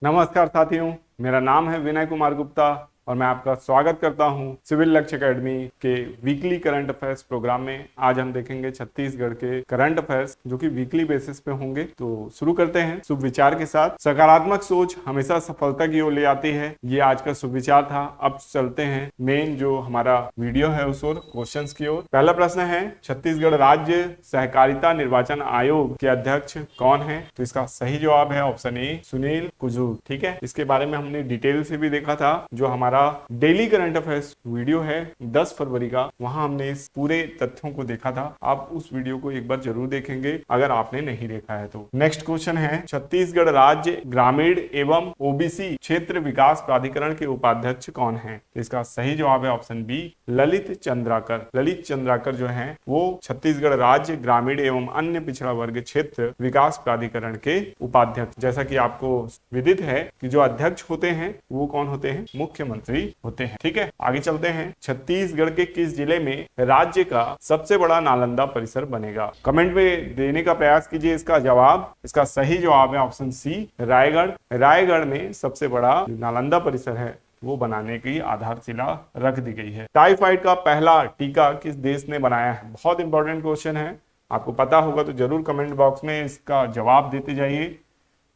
नमस्कार साथियों, मेरा नाम है विनय कुमार गुप्ता और मैं आपका स्वागत करता हूं सिविल लक्ष्य एकेडमी के वीकली करंट अफेयर्स प्रोग्राम में। आज हम देखेंगे छत्तीसगढ़ के करंट अफेयर्स जो कि वीकली बेसिस पे होंगे। तो शुरू करते हैं शुभ विचार के साथ। सकारात्मक सोच हमेशा सफलता की ओर ले आती है, ये आज का शुभ विचार था। अब चलते हैं मेन जो हमारा वीडियो है उस ओर, क्वेश्चंस की ओर। पहला प्रश्न है, छत्तीसगढ़ राज्य सहकारिता निर्वाचन आयोग के अध्यक्ष कौन है? तो इसका सही जवाब है ऑप्शन ए, सुनील कुजूर। ठीक है, इसके बारे में हमने डिटेल से भी देखा था। जो हमारा डेली करंट अफेयर्स वीडियो है 10 फरवरी का, वहां हमने इस पूरे तथ्यों को देखा था। आप उस वीडियो को एक बार जरूर देखेंगे अगर आपने नहीं देखा है तो। नेक्स्ट क्वेश्चन है, छत्तीसगढ़ राज्य ग्रामीण एवं ओबीसी क्षेत्र विकास प्राधिकरण के उपाध्यक्ष कौन है? इसका सही जवाब है ऑप्शन बी, ललित चंद्राकर। ललित चंद्राकर जो है वो छत्तीसगढ़ राज्य ग्रामीण एवं अन्य पिछड़ा वर्ग क्षेत्र विकास प्राधिकरण के उपाध्यक्ष। जैसा कि आपको विदित है कि जो अध्यक्ष होते हैं वो कौन होते हैं? मुख्यमंत्री होते हैं। ठीक है, आगे चलते हैं। छत्तीसगढ़ के किस जिले में राज्य का सबसे बड़ा नालंदा परिसर बनेगा? कमेंट में देने का प्रयास कीजिए इसका जवाब। इसका सही जवाब है ऑप्शन सी, रायगढ़। रायगढ़ में सबसे बड़ा नालंदा परिसर है वो बनाने की आधारशिला रख दी गई है। टाइफाइड का पहला टीका किस देश ने बनाया है? बहुत इंपॉर्टेंट क्वेश्चन है, आपको पता होगा तो जरूर कमेंट बॉक्स में इसका जवाब देते जाइए।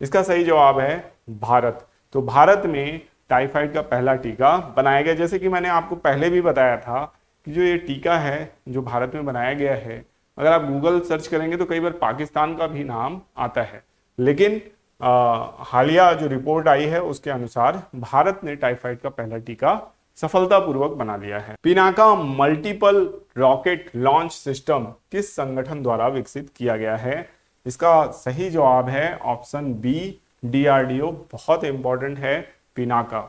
इसका सही जवाब है भारत। तो भारत में टाइफाइड का पहला टीका बनाया गया। जैसे कि मैंने आपको पहले भी बताया था कि जो ये टीका है जो भारत में बनाया गया है, अगर आप गूगल सर्च करेंगे तो कई बार पाकिस्तान का भी नाम आता है, लेकिन हालिया जो रिपोर्ट आई है उसके अनुसार भारत ने टाइफाइड का पहला टीका सफलतापूर्वक बना लिया है। Pinaka multiple rocket launch system किस संगठन द्वारा विकसित किया गया है? इसका सही जवाब है ऑप्शन बी, डीआरडीओ। बहुत इंपॉर्टेंट है पिनाका।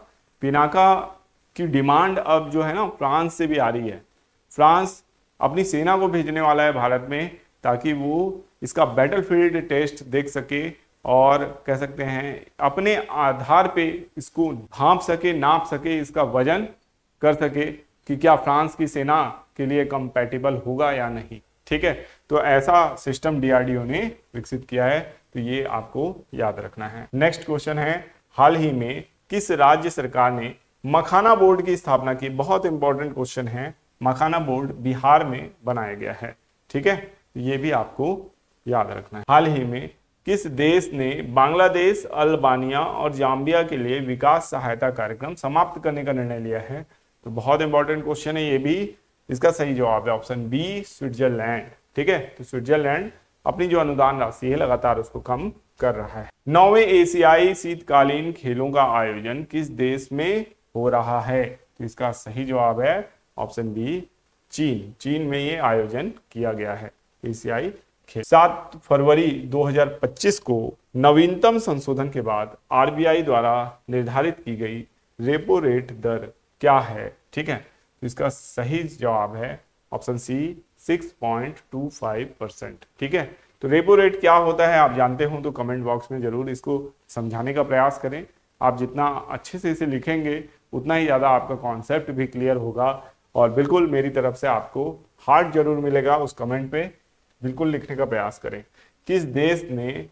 पिनाका की डिमांड अब जो है ना फ्रांस से भी आ रही है। फ्रांस अपनी सेना को भेजने वाला है भारत में ताकि वो इसका बैटलफील्ड टेस्ट देख सके और कह सकते हैं अपने आधार पे इसको भांप सके, नाप सके, इसका वजन कर सके कि क्या फ्रांस की सेना के लिए कंपैटिबल होगा या नहीं। ठीक है, तो ऐसा सिस्टम डीआरडीओ ने विकसित किया है, तो ये आपको याद रखना है। नेक्स्ट क्वेश्चन है, हाल ही में किस राज्य सरकार ने मखाना बोर्ड की स्थापना की? बहुत इंपॉर्टेंट क्वेश्चन है। मखाना बोर्ड बिहार में बनाया गया है। ठीक है, ये भी आपको याद रखना है। हाल ही में किस देश ने बांग्लादेश, अल्बानिया और जाम्बिया के लिए विकास सहायता कार्यक्रम समाप्त करने का निर्णय लिया है? तो बहुत इंपॉर्टेंट क्वेश्चन है ये भी। इसका सही जवाब है ऑप्शन बी, स्विट्जरलैंड। ठीक है, तो स्विट्जरलैंड अपनी जो अनुदान राशि है लगातार उसको कम कर रहा है। 9वें एशियाई शीतकालीन खेलों का आयोजन किस देश में हो रहा है? तो इसका सही जवाब है ऑप्शन बी, चीन। चीन में ये आयोजन किया गया है एशियाई खेल। 7 फरवरी 2025 को नवीनतम संशोधन के बाद आरबीआई द्वारा निर्धारित की गई रेपो रेट दर क्या है? ठीक है, तो इसका सही जवाब है ऑप्शन सी, 6.25%। ठीक है, तो रेपो रेट क्या होता है आप जानते हो तो कमेंट बॉक्स में जरूर इसको समझाने का प्रयास करें। आप जितना अच्छे से इसे लिखेंगे उतना ही ज़्यादा आपका कॉन्सेप्ट भी क्लियर होगा और बिल्कुल मेरी तरफ से आपको हार्ट जरूर मिलेगा। उस कमेंट पे बिल्कुल लिखने का प्रयास करें। किस देश ने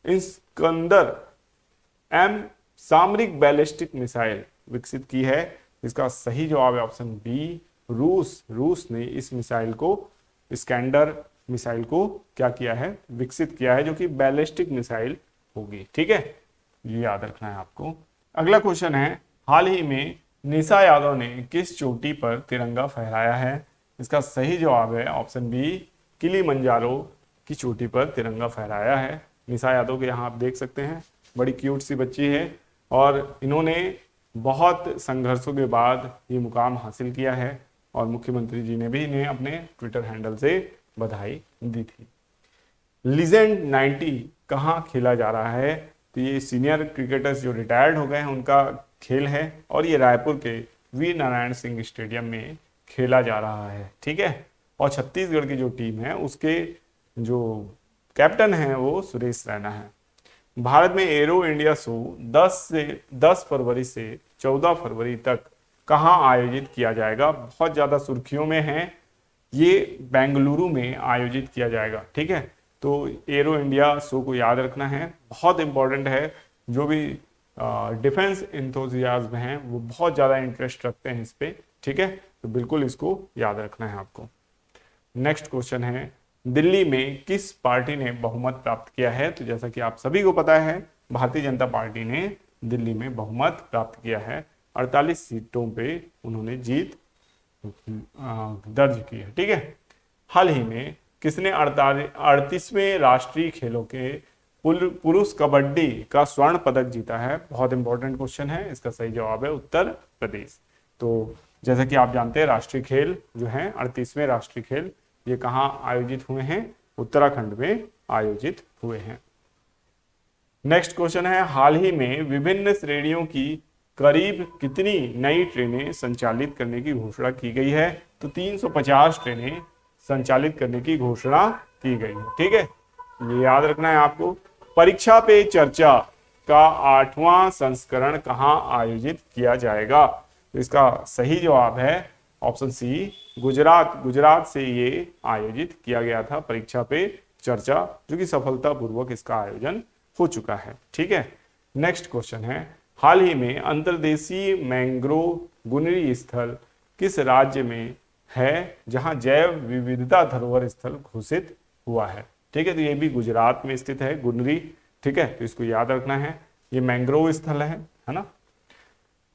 इस्कंदर एम सामरिक बैलिस्टिक मिसाइल विकसित की है? इसका सही जवाब है ऑप्शन बी, रूस। रूस ने इस मिसाइल को, इस्कंदर मिसाइल को क्या किया है? विकसित किया है, जो कि बैलिस्टिक मिसाइल होगी। ठीक है, ये याद रखना है आपको। अगला क्वेश्चन है, हाल ही में निशा यादव ने किस चोटी पर तिरंगा फहराया है? इसका सही जवाब है ऑप्शन बी, किलिमंजारो की चोटी पर तिरंगा फहराया है। निशा यादव के यहाँ आप देख सकते हैं, बड़ी क्यूट सी बच्ची है और इन्होंने बहुत संघर्षों के बाद ये मुकाम हासिल किया है और मुख्यमंत्री जी ने भी इन्हें अपने ट्विटर हैंडल से बधाई दी थी। लीजेंड 90 कहाँ खेला जा रहा है? तो ये सीनियर क्रिकेटर्स जो रिटायर्ड हो गए हैं उनका खेल है और ये रायपुर के वीर नारायण सिंह स्टेडियम में खेला जा रहा है। ठीक है, और छत्तीसगढ़ की जो टीम है उसके जो कैप्टन है वो सुरेश रैना है। भारत में एरो इंडिया शो 10 फरवरी से 14 फरवरी तक कहाँ आयोजित किया जाएगा? बहुत ज़्यादा सुर्खियों में है। ये बेंगलुरु में आयोजित किया जाएगा। ठीक है, तो एरो इंडिया शो को याद रखना है, बहुत इंपॉर्टेंट है। जो भी डिफेंस इंथुजियाज्म हैं वो बहुत ज़्यादा इंटरेस्ट रखते हैं इस पे, ठीक है, तो बिल्कुल इसको याद रखना है आपको। नेक्स्ट क्वेश्चन है, दिल्ली में किस पार्टी ने बहुमत प्राप्त किया है? तो जैसा कि आप सभी को पता है, भारतीय जनता पार्टी ने दिल्ली में बहुमत प्राप्त किया है, 48 सीटों पे उन्होंने जीत दर्ज की है, ठीक है। हाल ही में किसने 38वें राष्ट्रीय खेलों के पुरुष कबड्डी का स्वर्ण पदक जीता है? बहुत इंपॉर्टेंट क्वेश्चन है, इसका सही जवाब है उत्तर प्रदेश। तो जैसा कि आप जानते हैं, राष्ट्रीय खेल जो हैं 38वें राष्ट्रीय खेल, ये कहाँ आयोजित हुए हैं? उत्तराखंड में आयोजित हुए हैं। नेक्स्ट क्वेश्चन है, हाल ही में विभिन्न श्रेणियों की करीब कितनी नई ट्रेनें संचालित करने की घोषणा की गई है? तो 350 ट्रेनें संचालित करने की घोषणा की गई है, ठीक है, ये याद रखना है आपको। परीक्षा पे चर्चा का 8वां संस्करण कहाँ आयोजित किया जाएगा? तो इसका सही जवाब है ऑप्शन सी, गुजरात। गुजरात से ये आयोजित किया गया था परीक्षा पे चर्चा, जो कि सफलतापूर्वक इसका आयोजन हो चुका है, ठीक है। नेक्स्ट क्वेश्चन है, हाल ही में अंतर्देशीय मैंग्रोव गुनरी स्थल किस राज्य में है जहां जैव विविधता धरोहर स्थल घोषित हुआ है? ठीक है, तो ये भी गुजरात में स्थित है गुनरी, ठीक है, तो इसको याद रखना है, ये मैंग्रोव स्थल है ना।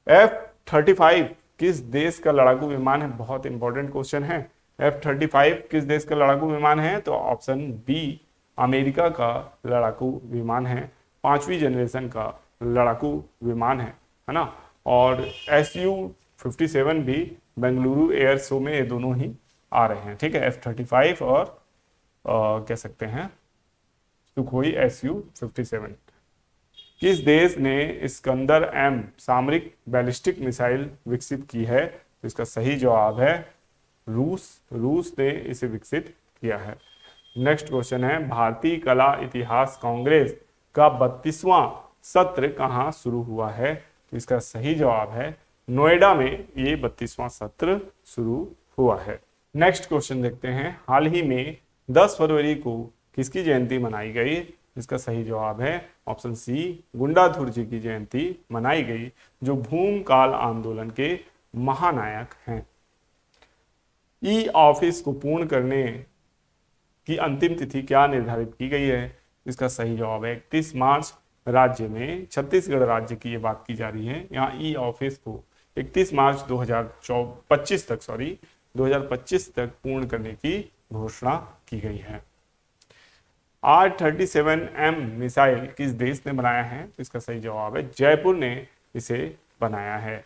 F-35 किस देश का लड़ाकू विमान है? बहुत इंपॉर्टेंट क्वेश्चन है। F-35 किस देश का लड़ाकू विमान है? तो ऑप्शन बी, अमेरिका का लड़ाकू विमान है, 5वीं जनरेशन का लड़ाकू विमान है ना। और Su-57 भी बेंगलुरु एयर शो में ये दोनों ही आ रहे हैं, ठीक है, F-35 और कह सकते हैं सुखोई Su-57। किस देश ने इस्कंदर M सामरिक बैलिस्टिक मिसाइल विकसित की है? तो इसका सही जवाब है रूस। रूस ने इसे विकसित किया है। नेक्स्ट क्वेश्चन है, भारतीय कला इतिहास कांग्रेस का 32वां सत्र कहाँ शुरू हुआ है? तो इसका सही जवाब है नोएडा में ये 32वां सत्र शुरू हुआ है। नेक्स्ट क्वेश्चन देखते हैं, हाल ही में 10 फरवरी को किसकी जयंती मनाई गई? इसका सही जवाब है ऑप्शन सी, गुंडाधुर जी की जयंती मनाई गई, जो भूमकाल आंदोलन के महानायक हैं। ई ऑफिस को पूर्ण करने की अंतिम तिथि क्या निर्धारित की गई है? इसका सही जवाब है 31 मार्च। राज्य में छत्तीसगढ़ राज्य की ये बात की जा रही है, यहाँ ई ऑफिस को 31 मार्च 2025 तक पूर्ण करने की घोषणा की गई है। R-37M मिसाइल किस देश ने बनाया है? तो इसका सही जवाब है जयपुर ने इसे बनाया है।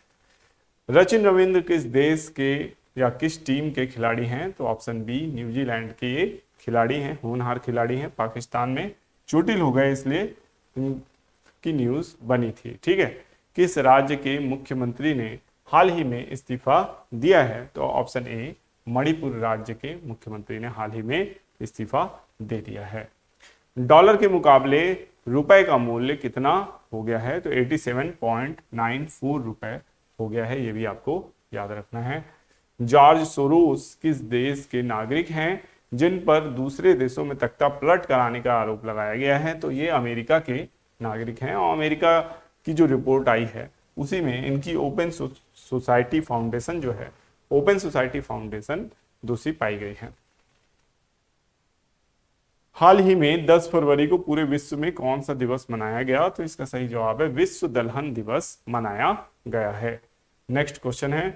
सचिन रविंद्र किस देश के या किस टीम के खिलाड़ी हैं? तो ऑप्शन बी, न्यूजीलैंड के ये खिलाड़ी हैं, होनहार खिलाड़ी हैं, पाकिस्तान में चोटिल हो गए इसलिए की न्यूज बनी थी, ठीक है। किस राज्य के मुख्यमंत्री ने हाल ही में इस्तीफा दिया है? तो ऑप्शन ए, मणिपुर राज्य के मुख्यमंत्री ने हाल ही में इस्तीफा दे दिया है। डॉलर के मुकाबले रुपए का मूल्य कितना हो गया है? तो 87.94 रुपए हो गया है, ये भी आपको याद रखना है। जॉर्ज सोरोस किस देश के नागरिक हैं जिन पर दूसरे देशों में तख्ता पलट कराने का आरोप लगाया गया है? तो ये अमेरिका के नागरिक हैं, और अमेरिका की जो रिपोर्ट आई है उसी में इनकी ओपन सोसाइटी फाउंडेशन जो है, ओपन सोसाइटी फाउंडेशन दोषी पाई गई है। हाल ही में 10 फरवरी को पूरे विश्व में कौन सा दिवस मनाया गया? तो इसका सही जवाब है विश्व दलहन दिवस मनाया गया है। नेक्स्ट क्वेश्चन है,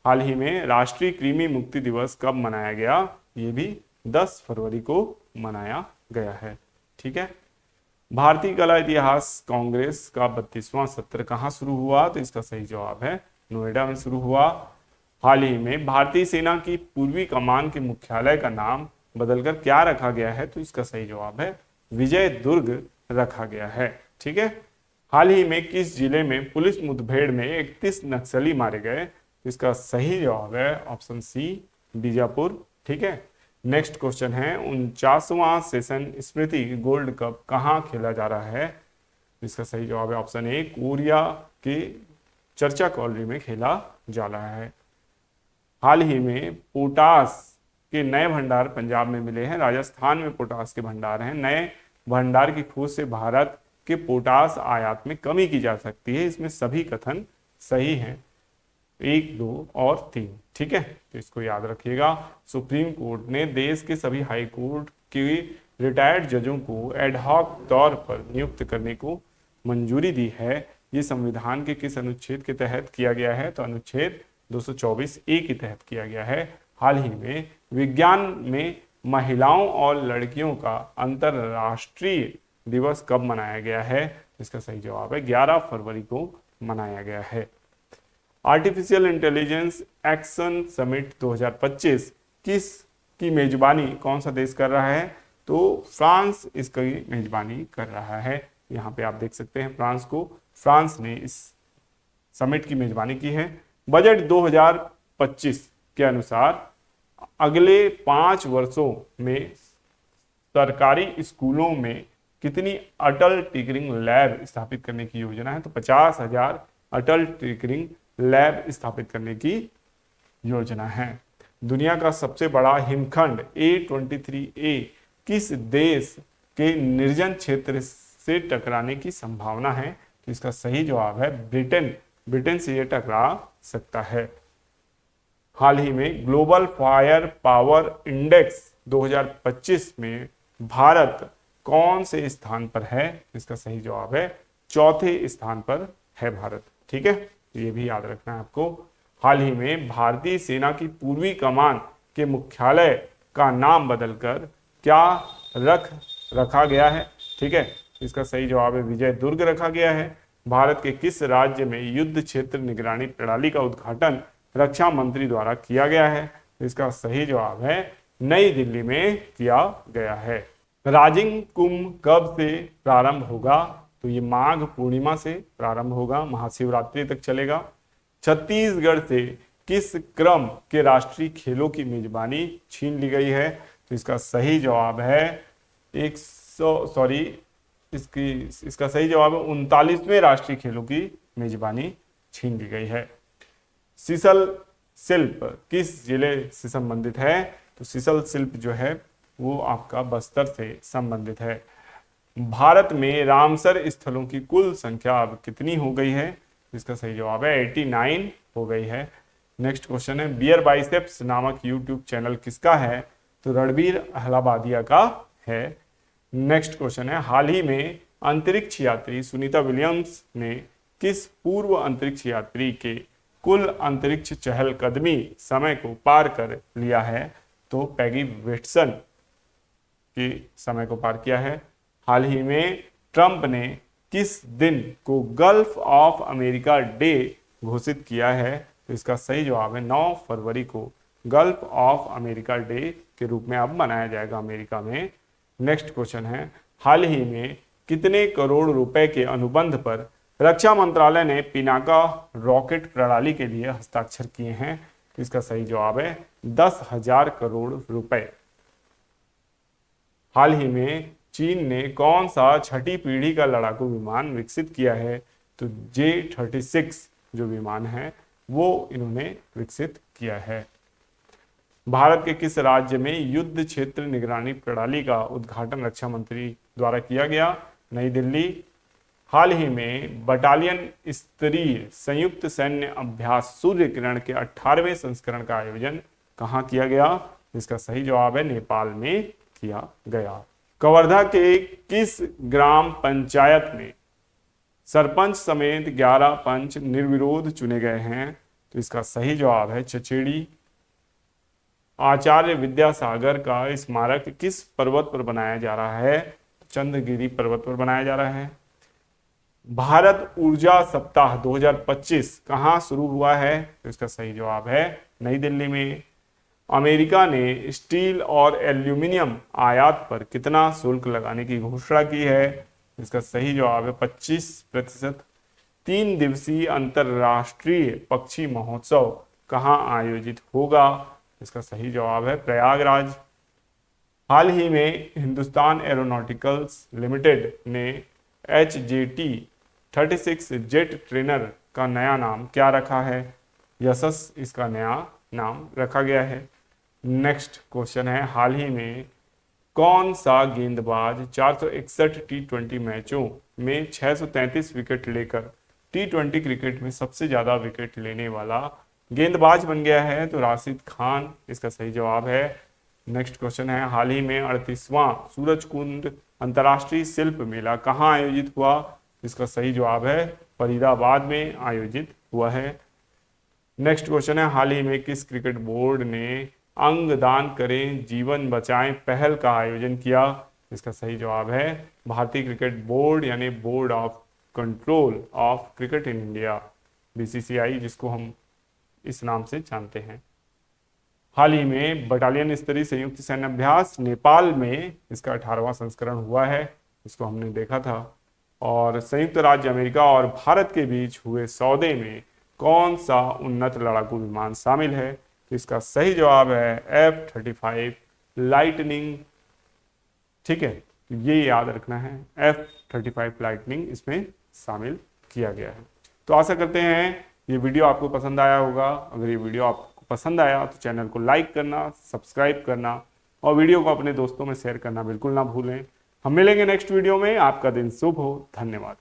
हाल ही में राष्ट्रीय कृमि मुक्ति दिवस कब मनाया गया? ये भी 10 फरवरी को मनाया गया है, ठीक है। भारतीय कला इतिहास कांग्रेस का 32वां सत्र कहाँ शुरू हुआ? तो इसका सही जवाब है नोएडा में शुरू हुआ। हाल ही में भारतीय सेना की पूर्वी कमान के मुख्यालय का नाम बदलकर क्या रखा गया है? तो इसका सही जवाब है विजय दुर्ग रखा गया है, ठीक है। हाल ही में किस जिले में पुलिस मुठभेड़ में 31 नक्सली मारे गए? इसका सही जवाब है ऑप्शन सी, बीजापुर, ठीक है। नेक्स्ट क्वेश्चन है, 49वां सेशन स्मृति गोल्ड कप कहाँ खेला जा रहा है? इसका सही जवाब है ऑप्शन ए, कोरिया के चर्चा कॉलोनी में खेला जा रहा है। हाल ही में पोटास के नए भंडार पंजाब में मिले हैं, राजस्थान में पोटास के भंडार हैं। नए भंडार की खोज से भारत कि पोटास आयात में कमी की जा सकती है। इसमें सभी कथन सही हैं, 1, 2 और 3। ठीक है, तो इसको याद रखिएगा। सुप्रीम कोर्ट ने देश के सभी हाई कोर्ट के रिटायर्ड जजों को एडहॉक तौर पर नियुक्त करने को मंजूरी दी है। ये संविधान के किस अनुच्छेद के तहत किया गया है? तो अनुच्छेद 224A के तहत किया गया है। हाल ही में विज्ञान में महिलाओं और लड़कियों का अंतरराष्ट्रीय दिवस कब मनाया गया है? इसका सही जवाब है 11 फरवरी को मनाया गया है। आर्टिफिशियल इंटेलिजेंस एक्शन समिट 2025 किस की मेजबानी कौन सा देश कर रहा है? तो फ्रांस इसकी मेजबानी कर रहा है। यहाँ पे आप देख सकते हैं फ्रांस ने इस समिट की मेजबानी की है। बजट 2025 के अनुसार अगले 5 वर्षों में सरकारी स्कूलों में कितनी अटल टिंकरिंग लैब स्थापित करने की योजना है? तो 50,000 अटल टिंकरिंग लैब स्थापित करने की योजना है। दुनिया का सबसे बड़ा हिमखंड A23A किस देश के निर्जन क्षेत्र से टकराने की संभावना है? तो इसका सही जवाब है ब्रिटेन से यह टकरा सकता है। हाल ही में ग्लोबल फायर पावर इंडेक्स 2025 में भारत कौन से स्थान पर है? इसका सही जवाब है 4थे स्थान पर है भारत। ठीक है, ये भी याद रखना है आपको। हाल ही में भारतीय सेना की पूर्वी कमान के मुख्यालय का नाम बदलकर क्या रखा गया है? ठीक है, इसका सही जवाब है विजय दुर्ग रखा गया है। भारत के किस राज्य में युद्ध क्षेत्र निगरानी प्रणाली का उद्घाटन रक्षा मंत्री द्वारा किया गया है? इसका सही जवाब है नई दिल्ली में किया गया है। राजिंग कुंभ कब से प्रारंभ होगा? तो ये माघ पूर्णिमा से प्रारंभ होगा, महाशिवरात्रि तक चलेगा। छत्तीसगढ़ से किस क्रम के राष्ट्रीय खेलों की मेजबानी छीन ली गई है? तो इसका सही जवाब है इसका सही जवाब है 39वें राष्ट्रीय खेलों की मेजबानी छीन ली गई है। सिसल शिल्प किस जिले से संबंधित है? तो सिसल शिल्प जो है वो आपका बस्तर से संबंधित है। भारत में रामसर स्थलों की कुल संख्या अब कितनी हो गई है? इसका सही जवाब है 89 हो गई है। नेक्स्ट क्वेश्चन है बियर बाइसेप्स नामक यूट्यूब चैनल किसका है? तो रणबीर अहलावालिया का है। नेक्स्ट क्वेश्चन है हाल ही में अंतरिक्ष यात्री सुनीता विलियम्स ने किस पूर्व अंतरिक्ष यात्री के कुल अंतरिक्ष चहलकदमी समय को पार कर लिया है? तो पैगी विट्सन के समय को पार किया है। हाल ही में ट्रंप ने किस दिन को गल्फ ऑफ अमेरिका डे घोषित किया है? तो इसका सही जवाब है 9 फरवरी को गल्फ ऑफ अमेरिका डे के रूप में अब मनाया जाएगा अमेरिका में। नेक्स्ट क्वेश्चन है हाल ही में कितने करोड़ रुपए के अनुबंध पर रक्षा मंत्रालय ने पिनाका रॉकेट प्रणाली के लिए हस्ताक्षर किए हैं? इसका सही जवाब है 10,000 करोड़ रुपए। हाल ही में चीन ने कौन सा छठी पीढ़ी का लड़ाकू विमान विकसित किया है? तो J-36 जो विमान है वो इन्होंने विकसित किया है। भारत के किस राज्य में युद्ध क्षेत्र निगरानी प्रणाली का उद्घाटन रक्षा मंत्री द्वारा किया गया? नई दिल्ली। हाल ही में बटालियन स्तरीय संयुक्त सैन्य अभ्यास सूर्य किरण के 18वें संस्करण का आयोजन कहाँ किया गया? इसका सही जवाब है नेपाल में किया गया। कवर्धा के किस ग्राम पंचायत में सरपंच समेत 11 पंच निर्विरोध चुने गए हैं? तो इसका सही जवाब है चचेड़ी। आचार्य विद्यासागर का स्मारक किस पर्वत पर बनाया जा रहा है? चंद्रगिरी पर्वत पर बनाया जा रहा है। भारत ऊर्जा सप्ताह 2025 कहाँ शुरू हुआ है? तो इसका सही जवाब है नई दिल्ली में। अमेरिका ने स्टील और एल्यूमिनियम आयात पर कितना शुल्क लगाने की घोषणा की है? इसका सही जवाब है 25%। 3 दिवसीय अंतरराष्ट्रीय पक्षी महोत्सव कहाँ आयोजित होगा? इसका सही जवाब है प्रयागराज। हाल ही में हिंदुस्तान एरोनॉटिकल्स लिमिटेड ने HJT-36 जेट ट्रेनर का नया नाम क्या रखा है? यशस इसका नया नाम रखा गया है। नेक्स्ट क्वेश्चन है हाल ही में कौन सा गेंदबाज 461 T20 मैचों में 633 विकेट लेकर T20 क्रिकेट में सबसे ज्यादा विकेट लेने वाला गेंदबाज बन गया है? तो राशिद खान इसका सही जवाब है। नेक्स्ट क्वेश्चन है, हाल ही में 38वां सूरजकुंड अंतर्राष्ट्रीय शिल्प मेला कहाँ आयोजित हुआ? इसका सही जवाब है फरीदाबाद में आयोजित हुआ है। नेक्स्ट क्वेश्चन है, हाल ही में किस क्रिकेट बोर्ड ने अंगदान करें जीवन बचाएं पहल का आयोजन किया? इसका सही जवाब है भारतीय क्रिकेट बोर्ड यानी board of control of cricket in India, BCCI, जिसको हम इस नाम से जानते हैं। हाल ही में बटालियन स्तरीय संयुक्त सैन्य अभ्यास नेपाल में इसका 18वां संस्करण हुआ है, इसको हमने देखा था। और संयुक्त राज्य अमेरिका और भारत के बीच हुए सौदे में कौन सा उन्नत लड़ाकू विमान शामिल है? तो इसका सही जवाब है F-35 लाइटनिंग। ठीक है, तो ये याद रखना है, F-35 लाइटनिंग इसमें शामिल किया गया है। तो आशा करते हैं ये वीडियो आपको पसंद आया होगा। अगर ये वीडियो आपको पसंद आया तो चैनल को लाइक करना, सब्सक्राइब करना और वीडियो को अपने दोस्तों में शेयर करना बिल्कुल ना भूलें। हम मिलेंगे नेक्स्ट वीडियो में। आपका दिन शुभ हो। धन्यवाद।